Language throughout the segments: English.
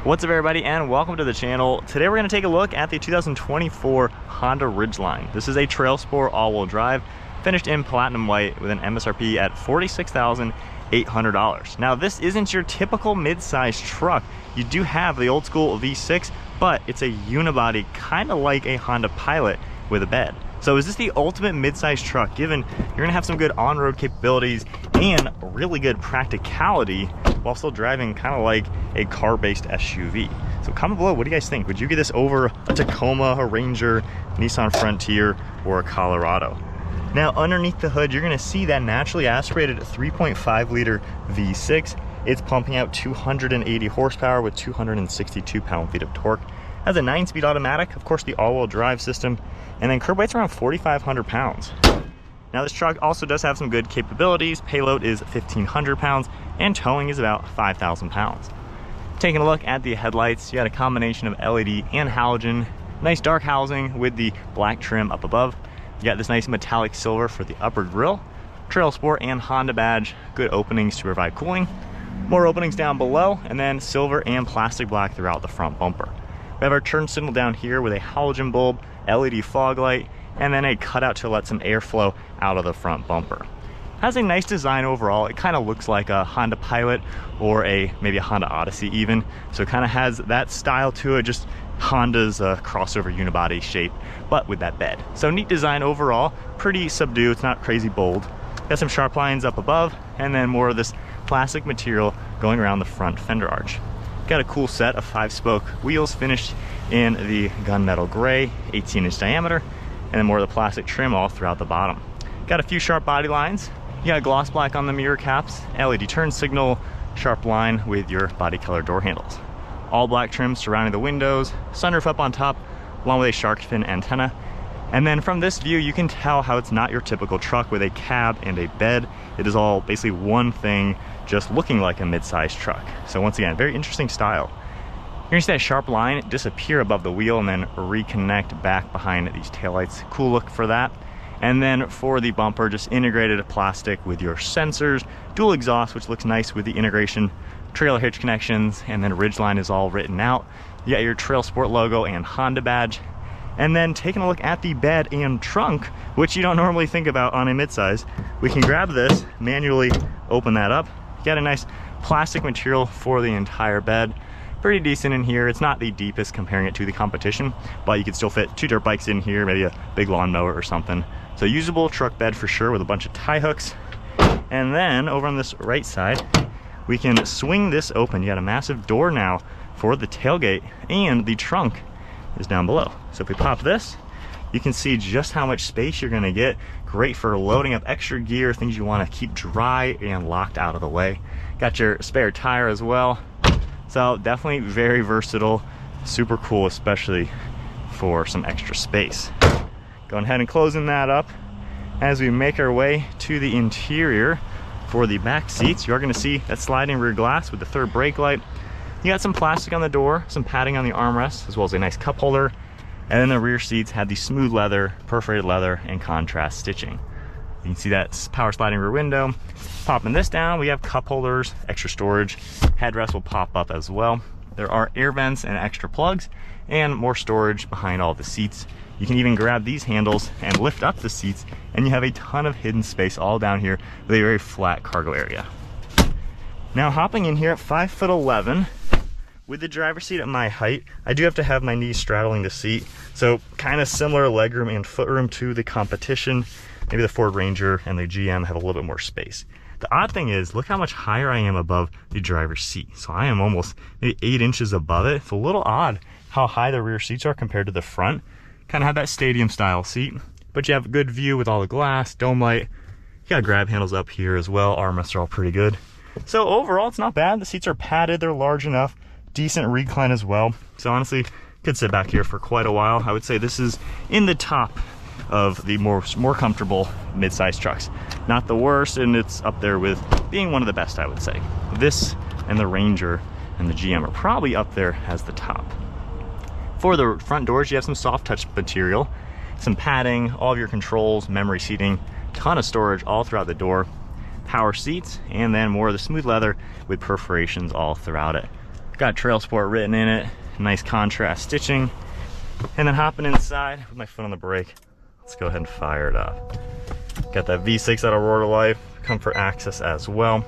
What's up everybody, and welcome to the channel. Today we're going to take a look at the 2024 Honda Ridgeline. This is a Trailsport all-wheel drive, finished in platinum white with an MSRP at $46,800. Now this isn't your typical mid-size truck. You do have the old school V6, but it's a unibody, kind of like a Honda Pilot with a bed. So is this the ultimate mid-size truck, given you're gonna have some good on-road capabilities and really good practicality while still driving kind of like a car-based SUV? So comment below, what do you guys think? Would you get this over a Tacoma, a Ranger, Nissan Frontier, or a Colorado? Now underneath the hood, you're gonna see that naturally aspirated 3.5 liter V6. It's pumping out 280 horsepower with 262 pound-feet of torque. Has a 9-speed automatic, of course the all-wheel drive system, and then curb weight's around 4,500 pounds. Now this truck also does have some good capabilities. Payload is 1,500 pounds and towing is about 5,000 pounds. Taking a look at the headlights, you got a combination of LED and halogen. Nice dark housing with the black trim up above. You got this nice metallic silver for the upper grille. Trailsport and Honda badge, good openings to provide cooling. More openings down below, and then silver and plastic black throughout the front bumper. We have our turn signal down here with a halogen bulb, LED fog light, and then a cutout to let some airflow out of the front bumper. Has a nice design overall. It kind of looks like a Honda Pilot or maybe a Honda Odyssey even. So it kind of has that style to it, just Honda's crossover unibody shape, but with that bed. So neat design overall, pretty subdued, it's not crazy bold. Got some sharp lines up above, and then more of this plastic material going around the front fender arch. Got a cool set of 5-spoke wheels finished in the gunmetal gray, 18-inch diameter, and then more of the plastic trim all throughout the bottom. Got a few sharp body lines. You got gloss black on the mirror caps, LED turn signal, sharp line with your body color door handles. All black trim surrounding the windows, sunroof up on top, along with a shark fin antenna. And then from this view, you can tell how it's not your typical truck with a cab and a bed. It is all basically one thing, just looking like a mid-sized truck. So once again, very interesting style. You're gonna see that sharp line disappear above the wheel and then reconnect back behind these taillights. Cool look for that. And then for the bumper, just integrated plastic with your sensors, dual exhaust, which looks nice with the integration, trailer hitch connections, and then Ridgeline is all written out. You got your Trailsport logo and Honda badge. And then taking a look at the bed and trunk, which you don't normally think about on a midsize, we can grab this, manually open that up. You got a nice plastic material for the entire bed. Pretty decent in here. It's not the deepest comparing it to the competition, but you could still fit 2 dirt bikes in here, maybe a big lawnmower or something. So usable truck bed for sure, with a bunch of tie hooks. And then over on this right side, we can swing this open. You got a massive door now for the tailgate, and the trunk is down below. So if we pop this, you can see just how much space you're gonna get. Great for loading up extra gear, things you wanna keep dry and locked out of the way. Got your spare tire as well. So definitely very versatile, super cool, especially for some extra space. Going ahead and closing that up. As we make our way to the interior for the back seats, you are gonna see that sliding rear glass with the third brake light. You got some plastic on the door, some padding on the armrest, as well as a nice cup holder. And then the rear seats had the smooth leather, perforated leather, and contrast stitching. You can see that power sliding rear window. Popping this down, we have cup holders, extra storage. Headrest will pop up as well. There are air vents and extra plugs, and more storage behind all the seats. You can even grab these handles and lift up the seats, and you have a ton of hidden space all down here with a very flat cargo area. Now hopping in here at 5'11", with the driver's seat at my height, I do have to have my knees straddling the seat. So kind of similar legroom and footroom to the competition. Maybe the Ford Ranger and the GM have a little bit more space. The odd thing is, look how much higher I am above the driver's seat. So I am almost maybe 8 inches above it. It's a little odd how high the rear seats are compared to the front. Kind of have that stadium style seat, but you have a good view with all the glass, dome light. You got grab handles up here as well. Armrests are all pretty good. So overall, it's not bad. The seats are padded, they're large enough. Decent recline as well. So honestly, could sit back here for quite a while. I would say this is in the top of the more comfortable mid-size trucks. Not the worst, and it's up there with being one of the best, I would say. This and the Ranger and the GM are probably up there as the top. For the front doors, you have some soft touch material, some padding, all of your controls, memory seating, ton of storage all throughout the door, power seats, and then more of the smooth leather with perforations all throughout it. Got Trailsport written in it, nice contrast stitching. And then hopping inside with my foot on the brake, let's go ahead and fire it up. Got that V6 out of Roar to Life, comfort access as well.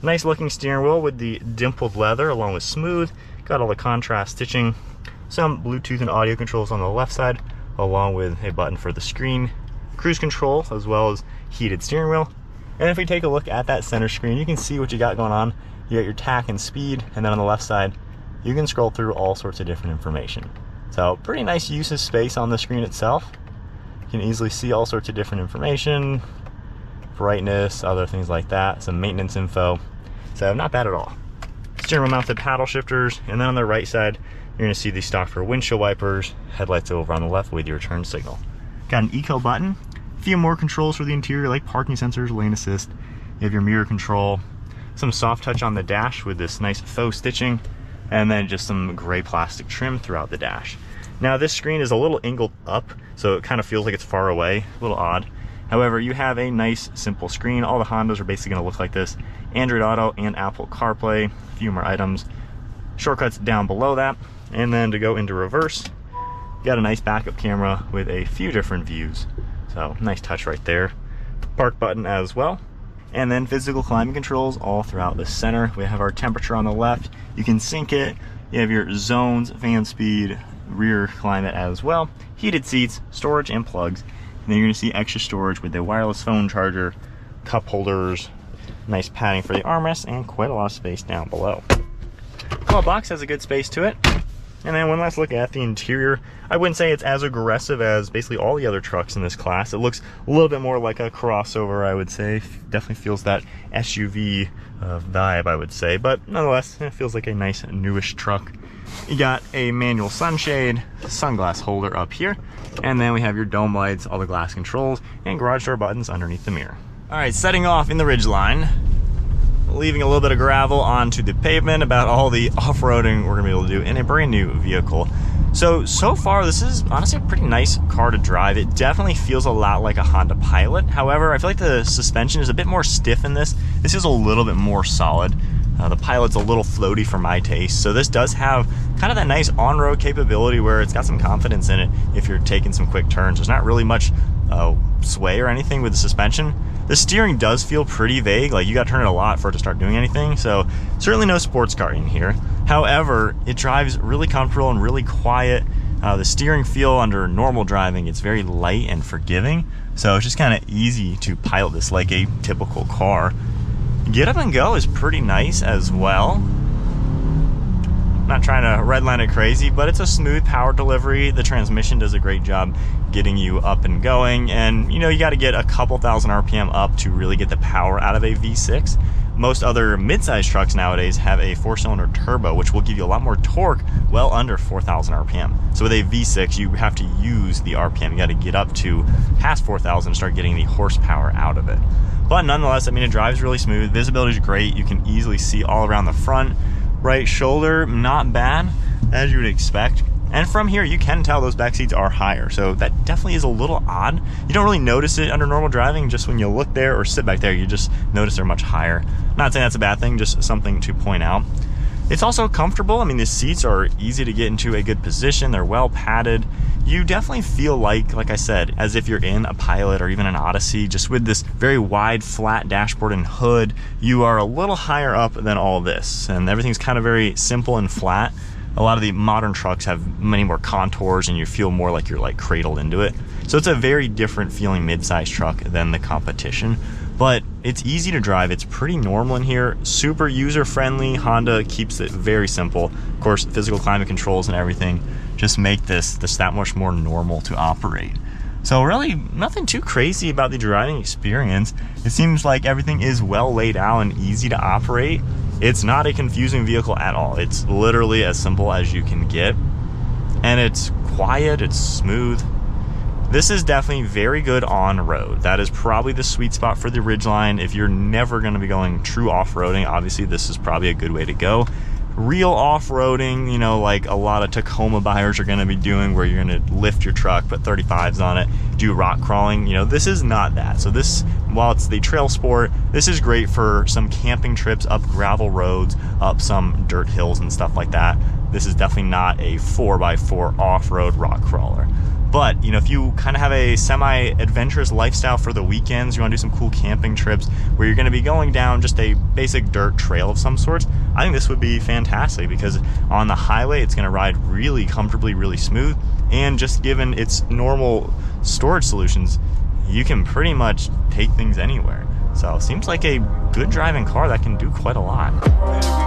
Nice looking steering wheel with the dimpled leather along with smooth. Got all the contrast stitching. Some Bluetooth and audio controls on the left side, along with a button for the screen, cruise control, as well as heated steering wheel. And if we take a look at that center screen, you can see what you got going on. You got your tack and speed, and then on the left side, you can scroll through all sorts of different information. So pretty nice use of space on the screen itself. You can easily see all sorts of different information, brightness, other things like that, some maintenance info. So not bad at all. Steering wheel mounted paddle shifters, and then on the right side, you're gonna see the stock for windshield wipers, headlights over on the left with your turn signal. Got an eco button, a few more controls for the interior like parking sensors, lane assist. You have your mirror control, some soft touch on the dash with this nice faux stitching, and then just some gray plastic trim throughout the dash. Now this screen is a little angled up, so it kind of feels like it's far away, a little odd. However, you have a nice simple screen. All the Hondas are basically gonna look like this. Android Auto and Apple CarPlay, a few more items. Shortcuts down below that. And then to go into reverse, you got a nice backup camera with a few different views. So nice touch right there. Park button as well. And then physical climate controls all throughout the center. We have our temperature on the left. You can sync it. You have your zones, fan speed, rear climate as well. Heated seats, storage and plugs. And then you're gonna see extra storage with the wireless phone charger, cup holders, nice padding for the armrest, and quite a lot of space down below. Glove box has a good space to it. And then one last look at the interior. I wouldn't say it's as aggressive as basically all the other trucks in this class. It looks a little bit more like a crossover, I would say. Definitely feels that SUV vibe, I would say. But nonetheless, it feels like a nice newish truck. You got a manual sunshade, sunglass holder up here, and then we have your dome lights, all the glass controls, and garage door buttons underneath the mirror. All right, setting off in the Ridgeline, leaving a little bit of gravel onto the pavement about all the off-roading we're gonna be able to do in a brand new vehicle. So far, this is honestly a pretty nice car to drive. It definitely feels a lot like a Honda Pilot. However, I feel like the suspension is a bit more stiff in this. This is a little bit more solid. The Pilot's a little floaty for my taste, so this does have kind of that nice on-road capability where it's got some confidence in it if you're taking some quick turns. There's not really much sway or anything with the suspension. The steering does feel pretty vague, like you got to turn it a lot for it to start doing anything, so certainly no sports car in here. However, it drives really comfortable and really quiet. The steering feel under normal driving, it's very light and forgiving, so it's just kind of easy to pilot this like a typical car. Get up and go is pretty nice as well. Not trying to redline it crazy, but it's a smooth power delivery. The transmission does a great job getting you up and going, and you know, you got to get a couple thousand RPM up to really get the power out of a V6. Most other mid-size trucks nowadays have a 4-cylinder turbo, which will give you a lot more torque well under 4,000 RPM. So with a V6, you have to use the RPM. You got to get up to past 4,000 to start getting the horsepower out of it. But nonetheless, I mean, it drives really smooth. Visibility is great. You can easily see all around the front. Right shoulder, not bad, as you would expect. And from here, you can tell those back seats are higher. So that definitely is a little odd. You don't really notice it under normal driving. Just when you look there or sit back there, you just notice they're much higher. Not saying that's a bad thing, just something to point out. It's also comfortable. I mean, the seats are easy to get into a good position. They're well padded. You definitely feel like I said, as if you're in a Pilot or even an Odyssey, just with this very wide, flat dashboard and hood. You are a little higher up than all this, and everything's kind of very simple and flat. A lot of the modern trucks have many more contours, and you feel more like you're like cradled into it. So it's a very different feeling mid-size truck than the competition. But it's easy to drive. It's pretty normal in here, super user-friendly. Honda keeps it very simple. Of course, physical climate controls and everything just make this that much more normal to operate. So really nothing too crazy about the driving experience. It seems like everything is well laid out and easy to operate. It's not a confusing vehicle at all. It's literally as simple as you can get. And it's quiet, it's smooth. This is definitely very good on-road. That is probably the sweet spot for the Ridgeline. If you're never gonna be going true off-roading, obviously this is probably a good way to go. real off-roading, you know, like a lot of Tacoma buyers are going to be doing, where you're going to lift your truck, put 35s on it, do rock crawling, you know, this is not that. So this, while it's the trail sport, this is great for some camping trips up gravel roads, up some dirt hills and stuff like that. This is definitely not a 4x4 off-road rock crawler. But, you know, if you kind of have a semi-adventurous lifestyle for the weekends, you want to do some cool camping trips where you're going to be going down just a basic dirt trail of some sort, I think this would be fantastic, because on the highway, it's going to ride really comfortably, really smooth, and just given its normal storage solutions, you can pretty much take things anywhere. So it seems like a good driving car that can do quite a lot.